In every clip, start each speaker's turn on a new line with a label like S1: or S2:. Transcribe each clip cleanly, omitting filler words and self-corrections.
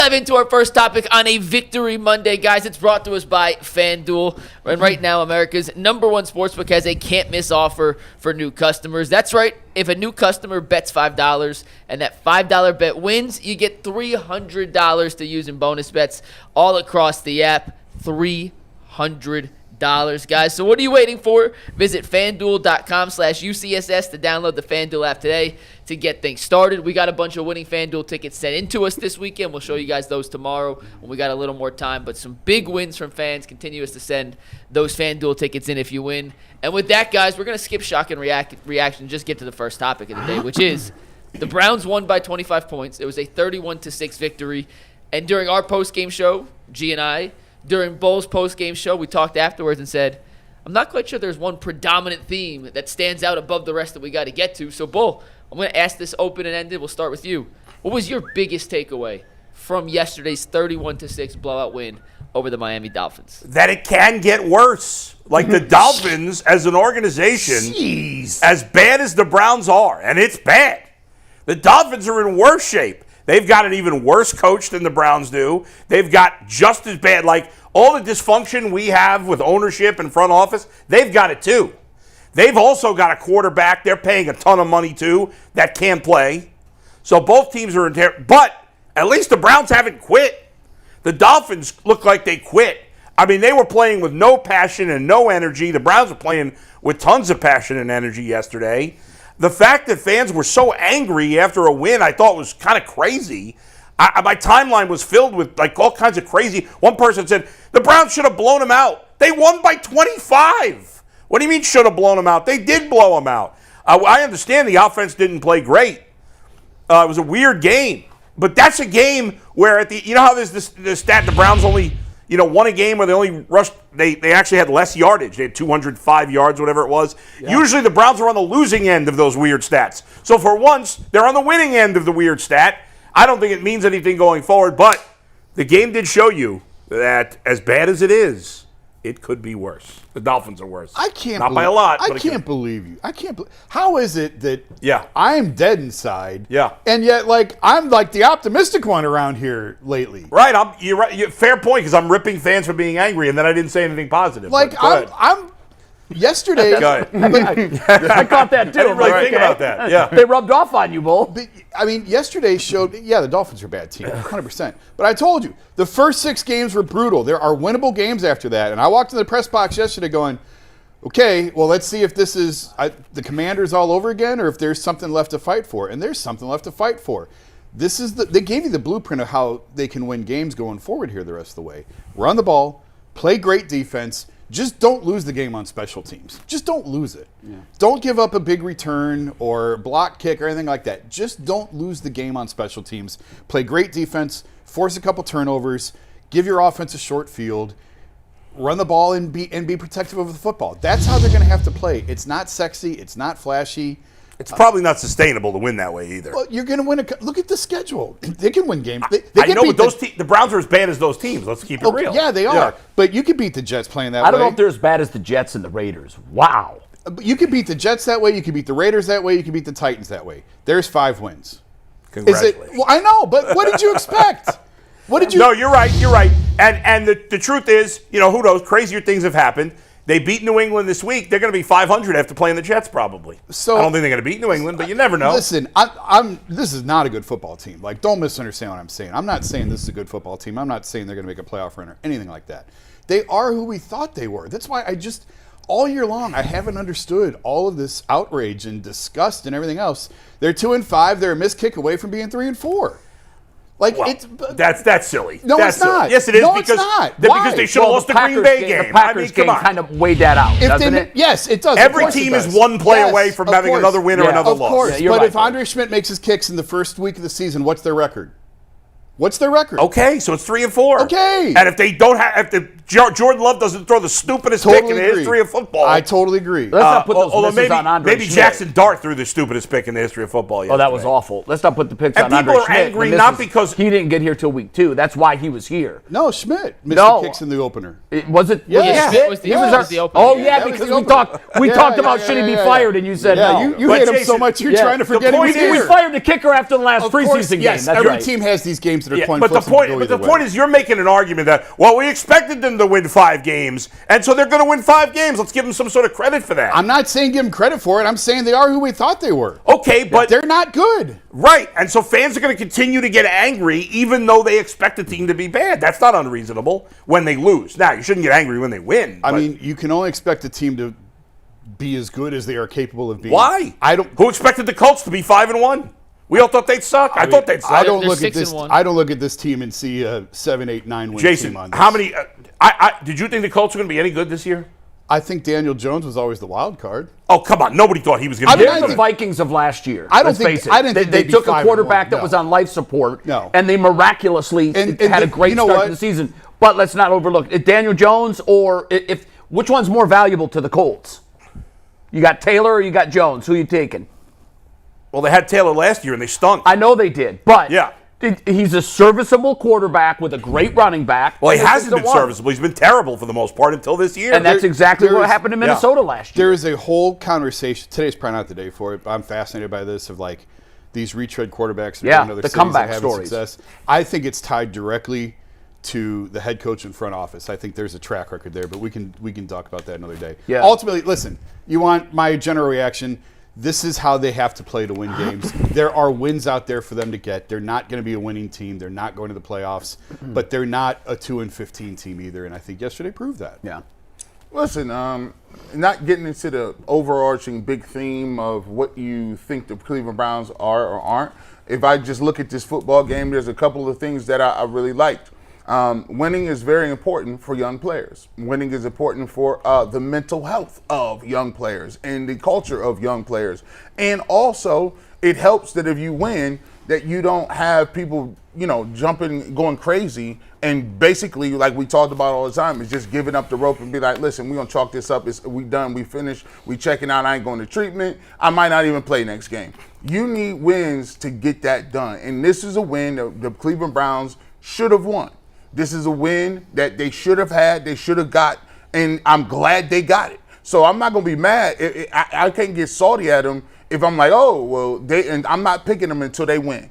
S1: Dive into our first topic on a Victory Monday, guys. It's brought to us by FanDuel. And right now, America's #1 sportsbook has a can't-miss offer for new customers. That's right. If a new customer bets $5 and that $5 bet wins, you get $300 to use in bonus bets all across the app. $300, guys. So what are you waiting for? Visit FanDuel.com/UCSS to download the FanDuel app today to get things started. We got a bunch of winning FanDuel tickets sent into us this weekend. We'll show you guys those tomorrow when we got a little more time. But some big wins from fans. Continue us to send those FanDuel tickets in if you win. And with that, guys, we're going to skip shock and reaction, just get to the first topic of the day, which is the Browns won by 25 points. It was a 31-6 victory. And during our post-game show, G and I, during Bull's post-game show, we talked afterwards and said, I'm not quite sure there's one predominant theme that stands out above the rest that we got to get to. So, Bull, I'm going to ask this open and ended. We'll start with you. What was your biggest takeaway from yesterday's 31-6 blowout win over the Miami Dolphins?
S2: That it can get worse. Like the Dolphins as an organization, as bad as the Browns are, and it's bad, the Dolphins are in worse shape. They've got an even worse coach than the Browns do. They've got just as bad, like all the dysfunction we have with ownership and front office, they've got it too. They've also got a quarterback they're paying a ton of money to that can't play. So both teams are in terror. But at least the Browns haven't quit. The Dolphins look like they quit. I mean, they were playing with no passion and no energy. The Browns were playing with tons of passion and energy yesterday. The fact that fans were so angry after a win, I thought was kind of crazy. My timeline was filled with like all kinds of crazy. One person said, the Browns should have blown them out. They won by 25. What do you mean should have blown them out? They did blow them out. I understand the offense didn't play great. It was a weird game. But that's a game where you know how there's this stat, the Browns only won a game where they only rushed, they actually had less yardage. They had 205 yards, whatever it was. Yeah. Usually the Browns are on the losing end of those weird stats. So for once, they're on the winning end of the weird stat. I don't think it means anything going forward, but the game did show you that as bad as it is, it could be worse. The Dolphins are worse. Not by a lot.
S3: I can't believe you. How is it that
S2: yeah.
S3: I am dead inside?
S2: Yeah.
S3: And yet, I'm the optimistic one around here lately.
S2: Right. You're right. Fair point, because I'm ripping fans for being angry, and then I didn't say anything positive.
S3: I'm yesterday.
S4: I caught that too.
S2: I didn't really think about that. Yeah.
S4: They rubbed off on you, Bull.
S3: Yesterday showed, the Dolphins are a bad team, 100%. But I told you, the first 6 games were brutal. There are winnable games after that. And I walked in the press box yesterday going, okay, well, let's see if this is the Commanders all over again or if there's something left to fight for. And there's something left to fight for. They gave you the blueprint of how they can win games going forward here the rest of the way. Run the ball, play great defense. Just don't lose the game on special teams. Just don't lose it. Yeah. Don't give up a big return or block kick or anything like that. Just don't lose the game on special teams. Play great defense, force a couple turnovers, give your offense a short field, run the ball and be protective of the football. That's how they're going to have to play. It's not sexy. It's not flashy.
S2: It's probably not sustainable to win that way either.
S3: Well, you're going to win look at the schedule. They can win games.
S2: I know, but the Browns are as bad as those teams. Let's keep it real.
S3: Yeah, they are. Yeah. But you can beat the Jets playing that way.
S4: I don't know if they're as bad as the Jets and the Raiders. Wow.
S3: You can beat the Jets that way. You can beat the Raiders that way. You can beat the Titans that way. There's 5 wins.
S2: Congratulations.
S3: Well, I know, but what did you expect?
S2: No, you're right. You're right. And the truth is, who knows? Crazier things have happened. They beat New England this week. They're going to be 500 after playing the Jets, probably. So I don't think they're going to beat New England, but you never know.
S3: Listen, this is not a good football team. Don't misunderstand what I'm saying. I'm not saying this is a good football team. I'm not saying they're going to make a playoff run or anything like that. They are who we thought they were. That's why all year long, I haven't understood all of this outrage and disgust and everything else. They're 2-5. They're a missed kick away from being 3-4.
S2: That's silly.
S3: No,
S2: that's
S3: it's not.
S2: Silly. Yes, it is.
S3: No,
S2: because,
S3: it's not.
S2: Because they should have lost the Green Bay game.
S4: The Packers game kind of weighed that out, doesn't it?
S3: Yes, it does.
S2: Every team is one play away from having another win or another loss.
S3: Of course. But if Andre Schmidt makes his kicks in the first week of the season, what's their record? What's their record?
S2: Okay, so it's 3-4.
S3: Okay.
S2: And if they don't have, if Jordan Love doesn't throw the stupidest pick in the history of football,
S3: I totally agree.
S4: Let's not put those misses on Andre
S2: maybe
S4: Schmidt.
S2: Jackson Dart threw the stupidest pick in the history of football yesterday.
S4: Oh, that was awful. Let's not put the picks on Andre Schmidt.
S2: And people are angry not because
S4: he didn't get here till week 2. That's why he was here.
S3: No, Schmidt missed the kicks in the opener.
S4: Was it?
S1: Schmidt was the opener.
S4: Oh yeah, because we talked about should he be fired, and you said no.
S3: You hate him so much you're trying to forget he was here.
S4: We fired the kicker after the last preseason game.
S3: Yes, every team has these games they're
S2: Yeah,
S3: coin
S2: but
S3: flips
S2: the
S3: and
S2: point,
S3: go
S2: but the
S3: either
S2: point
S3: way.
S2: is, you're making an argument that we expected them to win 5 games, and so they're going to win 5 games. Let's give them some sort of credit for that.
S3: I'm not saying give them credit for it. I'm saying they are who we thought they were.
S2: Okay, but
S3: They're not good.
S2: right, and so fans are going to continue to get angry, even though they expect the team to be bad. That's not unreasonable when they lose. Now, you shouldn't get angry when they win.
S3: I
S2: but
S3: mean, you can only expect a team to be as good as they are capable of being.
S2: why?
S3: I don't.
S2: Who expected the Colts to be 5-1? We all thought they'd suck. I thought they'd suck.
S3: I don't
S1: They're
S3: look at this.
S1: 6-1.
S3: I don't look at this team and see a 7, 8, 9 win
S2: Jason,
S3: team on this.
S2: how many? Did you think the Colts were going to be any good this year?
S3: I think Daniel Jones was always the wild card.
S2: Oh, come on. Nobody thought he was going
S3: I
S2: to be
S3: mean,
S4: They're
S2: good.
S4: the Vikings of last year.
S3: I don't
S4: let's
S3: think-
S4: face it.
S3: I didn't think
S4: they
S3: they'd be
S4: took a
S3: 5-1,
S4: quarterback that
S3: no.
S4: was on life support,
S3: No.
S4: and they miraculously
S3: And
S4: had a great
S3: you know
S4: start
S3: what?
S4: to the season. But let's not overlook it. Daniel Jones, or if which one's more valuable to the Colts? You got Taylor or you got Jones? Who are you taking?
S2: Well, they had Taylor last year, and they stunk.
S4: I know they did, but
S2: Yeah.
S4: he's a serviceable quarterback with a great running back.
S2: Well, he
S4: And this
S2: hasn't
S4: is
S2: been
S4: the one.
S2: serviceable. He's been terrible for the most part until this year.
S4: And that's exactly what
S3: there's-
S4: happened in Minnesota last year.
S3: There is a whole conversation. Today's probably not the day for it, but I'm fascinated by this of like these retread quarterbacks that
S4: Yeah,
S3: are going to other
S4: the
S3: cities
S4: comeback
S3: and having
S4: stories.
S3: success. I think it's tied directly to the head coach and front office. I think there's a track record there, but we can talk about that another day.
S4: Yeah.
S3: Ultimately, listen, you want my general reaction. This is how they have to play to win games. There are wins out there for them to get. They're not going to be a winning team. They're not going to the playoffs, but they're not a 2-15 team either. And I think yesterday proved that.
S4: Yeah.
S5: Listen, not getting into the overarching big theme of what you think the Cleveland Browns are or aren't. If I just look at this football game, there's a couple of things that I really liked. Winning is very important for young players. Winning is important for the mental health of young players and the culture of young players. And also, it helps that if you win, that you don't have people, jumping, going crazy, and basically, like we talked about all the time, is just giving up the rope and be like, listen, we're going to chalk this up. We done. We finished. We checking out. I ain't going to treatment. I might not even play next game. You need wins to get that done. And this is a win that the Cleveland Browns should have won. This is a win that they should have had, they should have got, and I'm glad they got it. So I'm not going to be mad. I can't get salty at them if I'm like, oh, well, and I'm not picking them until they win.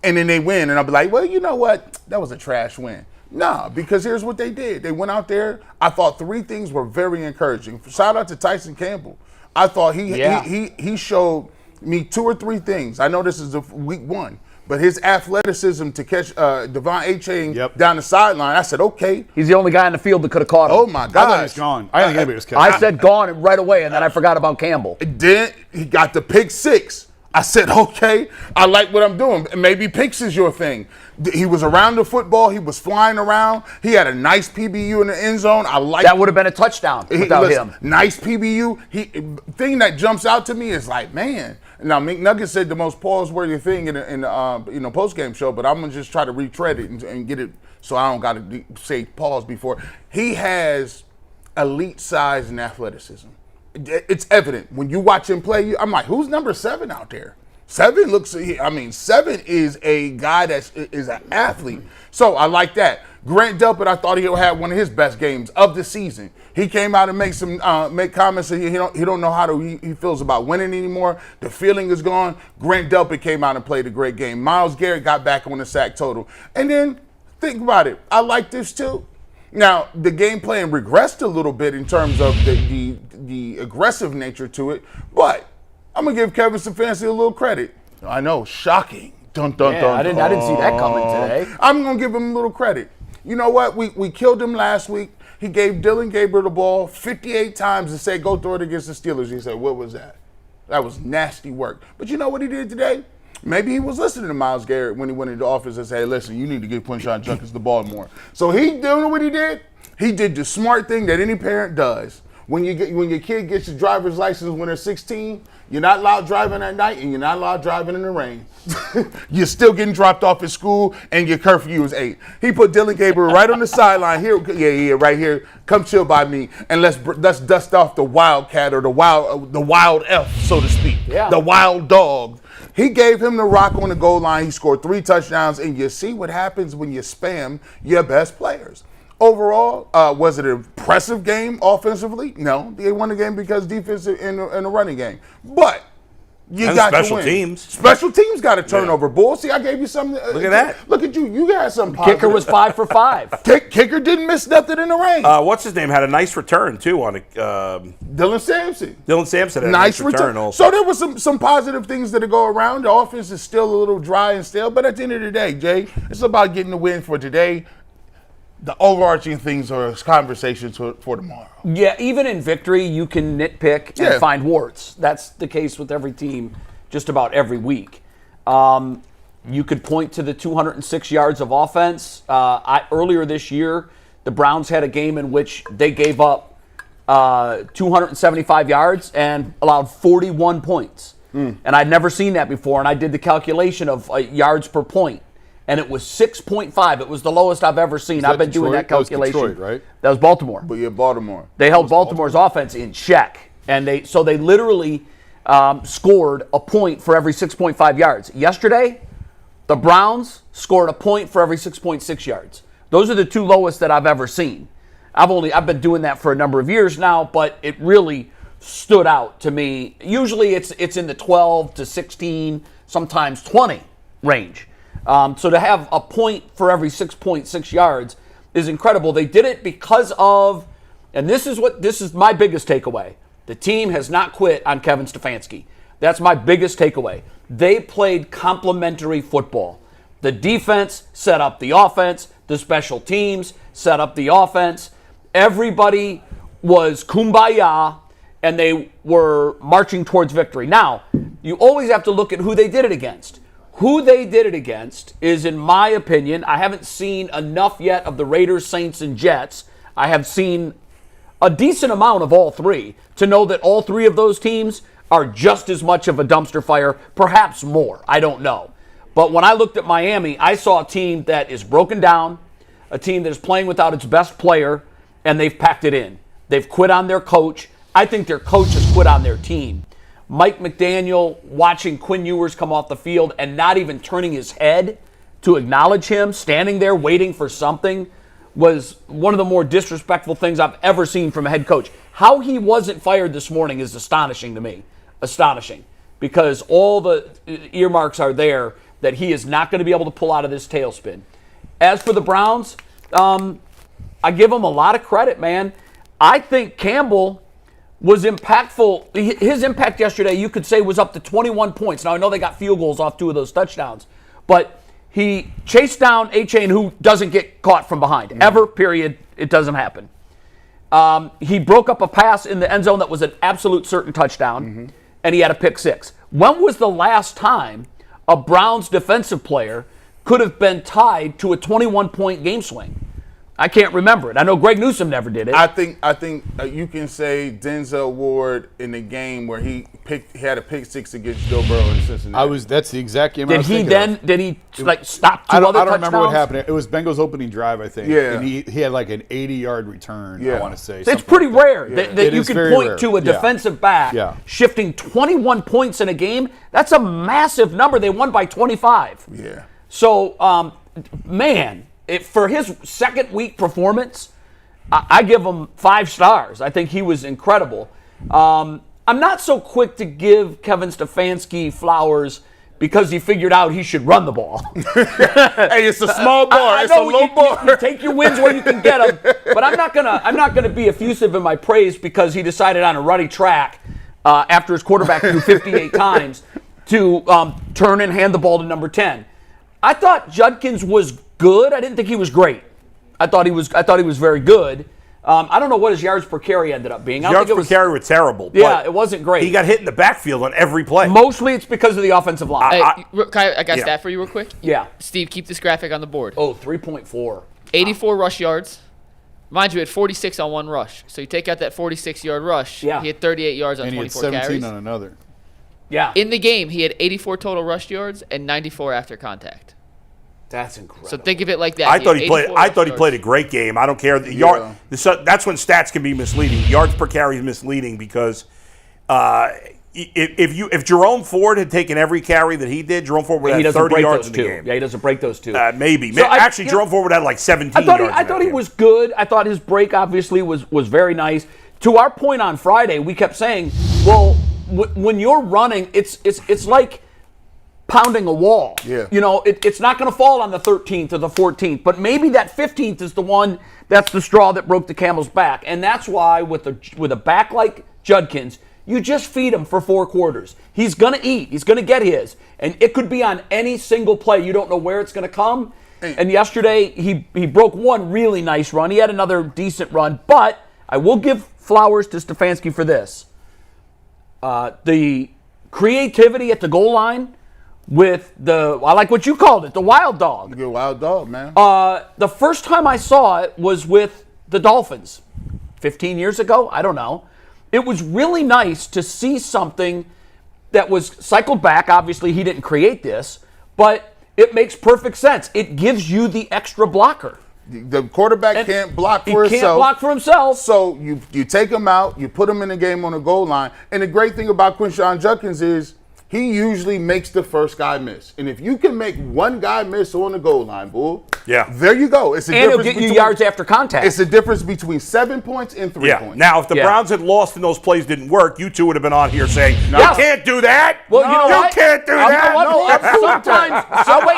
S5: And then they win, and I'll be like, well, you know what? That was a trash win. Nah, because here's what they did. They went out there. I thought 3 things were very encouraging. Shout out to Tyson Campbell. I thought he showed me 2 or 3 things. I know this is week 1. But his athleticism to catch Devon A-Chain down the sideline, I said, okay.
S4: He's the only guy in the field that could have caught him.
S5: Oh, my
S3: I thought he
S5: God.
S3: was gone. I think anybody was catching.
S4: I said gone right away, and then I forgot about Campbell.
S5: Then he got the pick 6. I said, okay, I like what I'm doing. Maybe picks is your thing. He was around the football. He was flying around. He had a nice PBU in the end zone. I like
S4: That would have been a touchdown without him.
S5: Nice PBU. Thing that jumps out to me is like, man. Now, McNuggets said the most pause-worthy thing in the post-game show, but I'm going to just try to retread it and get it so I don't got to say pause before. He has elite size and athleticism. It's evident. When you watch him play, I'm like, who's number 7 out there? 7 7 is a guy that is an athlete. So I like that. Grant Delpit, I thought he had one of his best games of the season. He came out and make comments that he don't know how he feels about winning anymore. The feeling is gone. Grant Delpit came out and played a great game. Myles Garrett got back on the sack total. And then think about it. I like this too. Now, the game plan regressed a little bit in terms of the aggressive nature to it, but I'm going to give Kevin Stefanski a little credit. I know, shocking. Dun, dun, dun,
S4: I didn't see that coming today.
S5: I'm going to give him a little credit. You know what? We killed him last week. He gave Dylan Gabriel the ball 58 times and said, go throw it against the Steelers. He said, what was that? That was nasty work. But you know what he did today? Maybe he was listening to Myles Garrett when he went into the office and said, hey, listen, you need to give Quinshon Judkins the ball more. So he doing what he did. He did the smart thing that any parent does. When your kid gets his driver's license when they're 16, you're not allowed driving at night and you're not allowed driving in the rain. You're still getting dropped off at school and your curfew is 8. He put Dylan Gabriel right on the sideline here. Yeah, right here. Come chill by me and let's dust off the wildcat or the wild elf, so to speak.
S4: Yeah.
S5: The wild dog. He gave him the rock on the goal line. He scored 3 touchdowns, and you see what happens when you spam your best players. Overall, was it an impressive game offensively? No. They won the game because defense in the running game. But You
S2: And
S5: got
S2: special
S5: to win.
S2: teams.
S5: Special teams got a turnover. Bull. See, I gave you something.
S2: Look at that.
S5: Look at you. You got some.
S4: Kicker was 5 for 5.
S5: Kicker didn't miss nothing in the rain.
S2: What's his name? Had a nice return, too, on a
S5: Dylan Sampson.
S2: Dylan Sampson had
S5: Nice
S2: a nice return.
S5: So there was some positive things that go around. The offense is still a little dry and stale, but at the end of the day, Jay, it's about getting the win for today. The overarching things are conversations for tomorrow.
S4: Yeah, even in victory, you can nitpick and find warts. That's the case with every team just about every week. You could point to the 206 yards of offense. Earlier this year, the Browns had a game in which they gave up 275 yards and allowed 41 points. And I'd never seen that before, and I did the calculation of yards per point. And it was 6.5. It was the lowest I've ever seen. I've been doing that calculation.
S3: That was Detroit, right?
S4: That was Baltimore.
S5: But yeah, Baltimore.
S4: They held Baltimore's offense in check. And they literally scored a point for every 6.5 yards. Yesterday, the Browns scored a point for every 6.6 yards. Those are the two lowest that I've ever seen. I've been doing that for a number of years now, but it really stood out to me. Usually it's in the 12 to 16, sometimes 20 range. So to have a point for every 6.6 yards is incredible. They did it because of, and this is my biggest takeaway. The team has not quit on Kevin Stefanski. That's my biggest takeaway. They played complementary football. The defense set up the offense. The special teams set up the offense. Everybody was kumbaya, and they were marching towards victory. Now, you always have to look at who they did it against. Who they did it against is, in my opinion, I haven't seen enough yet of the Raiders, Saints, and Jets. I have seen a decent amount of all three to know that all three of those teams are just as much of a dumpster fire, perhaps more. I don't know. But when I looked at Miami, I saw a team that is broken down, a team that is playing without its best player, and they've packed it in. They've quit on their coach. I think their coach has quit on their team. Mike McDaniel watching Quinn Ewers come off the field and not even turning his head to acknowledge him, standing there waiting for something, was one of the more disrespectful things I've ever seen from a head coach. How he wasn't fired this morning is astonishing to me. Astonishing. Because all the earmarks are there that he is not going to be able to pull out of this tailspin. As for the Browns, I give them a lot of credit, man. I think Campbell was impactful. His impact yesterday, you could say, was up to 21 points. Now, I know they got field goals off 2 of those touchdowns, but he chased down A-Chain, who doesn't get caught from behind. Ever, period. It doesn't happen. He broke up a pass in the end zone that was an absolute certain touchdown, and he had a pick 6. When was the last time a Browns defensive player could have been tied to a 21-point game swing? I can't remember it. I know Greg Newsome never did it.
S5: I think you can say Denzel Ward in the game where he had a pick 6 against Joe Burrow in Cincinnati.
S3: That's the exact game I was thinking of.
S4: Did he stop 2
S3: I
S4: other
S3: don't
S4: touchdowns?
S3: remember what happened. It was Bengals opening drive, I think.
S5: Yeah.
S3: And he had like an 80-yard return, I want to say.
S4: It's pretty rare that
S3: It
S4: you
S3: is
S4: can
S3: very
S4: point
S3: rare.
S4: to a defensive back shifting 21 points in a game. That's a massive number. They won by 25.
S5: Yeah.
S4: So, man, for his second week performance, I give him 5 stars. I think he was incredible. I'm not so quick to give Kevin Stefanski flowers because he figured out he should run the ball.
S5: Hey, it's a small bar. It's a low bar.
S4: You take your wins where you can get them. But I'm not gonna be effusive in my praise because he decided on a ruddy track after his quarterback threw 58 times to turn and hand the ball to number 10. I thought Judkins was good. I didn't think he was great. I thought he was very good. I don't know what his yards per carry ended up being.
S2: Yards per carry were terrible.
S4: Yeah, it wasn't great.
S2: He got hit in the backfield on every play.
S4: Mostly it's because of the offensive line.
S1: I got a stat for you real quick.
S4: Yeah.
S1: Steve, keep this graphic on the board.
S4: 3.4.
S1: 84 rush yards. Mind you, he had 46 on one rush. So you take out that 46-yard rush.
S4: Yeah.
S1: He had 38 yards on
S3: and
S1: 24
S3: he had 17
S1: carries.
S3: on another.
S4: Yeah.
S1: In the game, he had 84 total rush yards and 94 after contact.
S4: That's incredible.
S1: So think of it like that.
S2: I thought he
S1: had
S2: played a great game. I don't care. That's when stats can be misleading. Yards per carry is misleading because if Jerome Ford had taken every carry that he did, Jerome Ford would have 30 yards in the game.
S4: Yeah, he doesn't break those 2.
S2: Maybe.
S4: So
S2: Jerome Ford would have like 17 yards.
S4: I thought he was good. I thought his break obviously was very nice. To our point on Friday, we kept saying, well, when you're running, it's like pounding a wall.
S5: Yeah.
S4: You know, it's not going to fall on the 13th or the 14th, but maybe that 15th is the one that's the straw that broke the camel's back. And that's why with a back like Judkins, you just feed him for 4 quarters. He's going to eat. He's going to get his. And it could be on any single play. You don't know where it's going to come. And yesterday, he broke one really nice run. He had another decent run. But I will give flowers to Stefanski for this. The creativity at the goal line with I like what you called it, the wild dog.
S5: You're a wild dog, man.
S4: The first time I saw it was with the Dolphins 15 years ago. I don't know. It was really nice to see something that was cycled back. Obviously, he didn't create this, but it makes perfect sense. It gives you the extra blocker.
S5: The quarterback can't block for himself.
S4: He can't block for himself.
S5: So you take him out, you put him in the game on the goal line. And the great thing about Quinshon Judkins is he usually makes the first guy miss. And if you can make one guy miss on the goal line, bull, there you go. It's a
S4: and
S5: difference
S4: he'll get you yards after contact.
S5: It's the difference between 7 points and 3 points.
S2: Now, if the Browns had lost and those plays didn't work, you two would have been on here saying, "You can't do that."
S4: Well, you know what?
S2: Can't do that.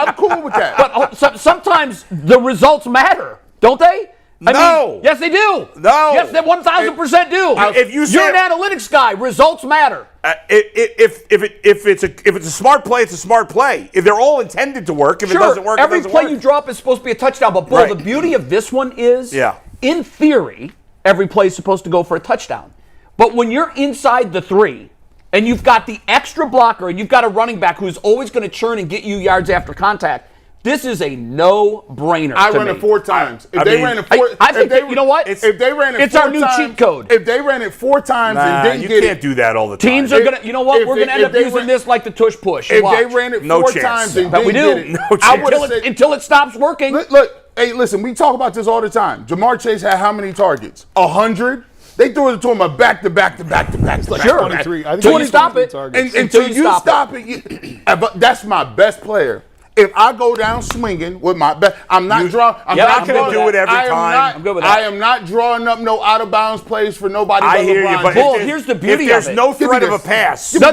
S5: I'm cool with that.
S4: But sometimes the results matter, don't they? I mean, yes, they do.
S2: No.
S4: Yes, they 1,000% do.
S2: If
S4: you're an analytics guy, results matter.
S2: If it's a smart play, it's a smart play. If they're all intended to work, if it doesn't work,
S4: every
S2: it doesn't
S4: play
S2: work.
S4: you drop is supposed to be a touchdown. But Bull, the beauty of this one is, in theory, every play is supposed to go for a touchdown. But when you're inside the 3 and you've got the extra blocker and you've got a running back who's always going to churn and get you yards after contact, this is a no-brainer.
S5: I run it 4 times. If they ran it 4,
S4: I think you know what?
S5: If they ran it,
S4: it's
S5: 4
S4: our new
S5: times,
S4: cheat code.
S5: If they ran it 4 times and didn't
S2: you
S5: get
S2: can't do that all the time.
S4: Teams are gonna. You know what? We're gonna end up using this like the tush push.
S5: If
S4: Watch.
S5: they ran it
S2: No
S5: 4
S2: chance.
S5: times and
S4: But we
S5: didn't
S4: do.
S5: get it,
S2: No
S5: I
S2: chance.
S5: would have said,
S4: until it stops working.
S5: Look, hey, listen, we talk about this all the time. Jamar Chase had how many targets? 100. They threw it to him a back to back to back to back.
S4: Sure.
S3: 23. I think
S4: Until
S3: he
S4: you stop it.
S5: Until you stop it. But that's my best player. If I go down swinging with my best, I'm not drawing. I'm not
S2: going to do it every time.
S4: I'm good with that.
S5: I am not drawing up no out of bounds plays for nobody.
S2: I
S5: but
S2: hear
S5: LeBron.
S2: you, but
S4: Bull, here's the beauty
S2: if there's
S4: of it.
S2: no threat of a
S5: this.
S2: pass,
S4: No.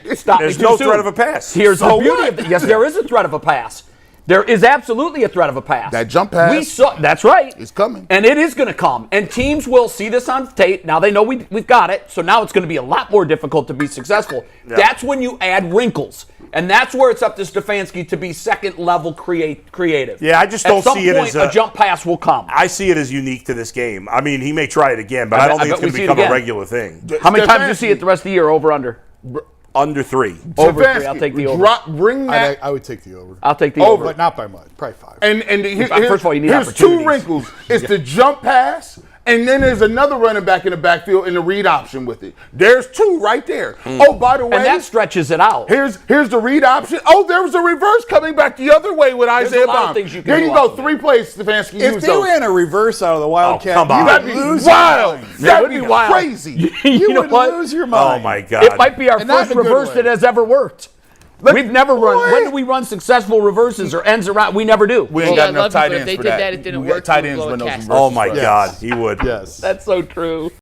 S4: You stop.
S2: there's
S4: me too
S2: no
S4: soon.
S2: threat of a pass.
S4: Here's
S5: So
S4: the beauty
S5: what?
S4: of it. Yes, there is a threat of a pass. There is absolutely a threat of a pass.
S5: That jump pass.
S4: We saw. That's right.
S5: It's coming.
S4: And it is going to come. And teams will see this on tape. Now they know we've got it. So now it's going to be a lot more difficult to be successful.
S2: Yeah.
S4: That's when you add wrinkles. And that's where it's up to Stefanski to be second-level creative.
S2: Yeah, I just don't see it as
S4: a jump pass will come.
S2: I see it as unique to this game. I mean, he may try it again, but I don't think it's going to become a regular thing.
S4: How many times do you see it the rest of the year, over, under?
S2: Under 3.
S4: Over 3. I'll take the over.
S5: Bring that.
S3: I would take the over.
S4: I'll take the over.
S3: But not by much. Probably 5.
S5: And
S4: First of all, you need
S5: here's
S4: opportunities.
S5: 2 wrinkles. It's the jump pass, and then there's another running back in the backfield in the read option with it. There's 2 right there. Oh, by the way,
S4: And that stretches it out.
S5: here's the read option. Oh, there was a reverse coming back the other way with Isaiah
S4: a lot of
S5: Bond.
S4: things you can
S5: There
S4: do
S5: you go.
S4: off
S5: 3 plays, Stefanski.
S3: If
S5: Use
S3: they
S5: those.
S3: ran a reverse out of the Wildcat,
S2: come on.
S3: you
S5: That'd
S3: would
S5: be
S3: lose
S5: wild.
S3: your mind.
S5: That'd
S4: would
S5: be
S4: be wild.
S5: crazy.
S3: You
S4: know
S3: would
S4: what?
S3: lose your mind.
S2: Oh, my God.
S4: It might be our
S3: And not
S4: first
S3: in a good
S4: reverse
S3: way.
S4: that has ever worked. We've never run. When do we run successful reverses or ends around? We never do.
S5: We ain't
S1: Yeah,
S5: got
S1: I
S5: enough
S1: love you,
S5: tight
S1: but if
S5: ends
S1: they
S5: for
S1: did
S5: that.
S1: that, it didn't
S5: We got
S1: work,
S5: tight
S1: we would
S5: ends
S1: blow a
S5: when those
S1: cast.
S5: reverses
S2: Oh, my
S5: run.
S2: God. He would.
S3: Yes.
S4: That's so true.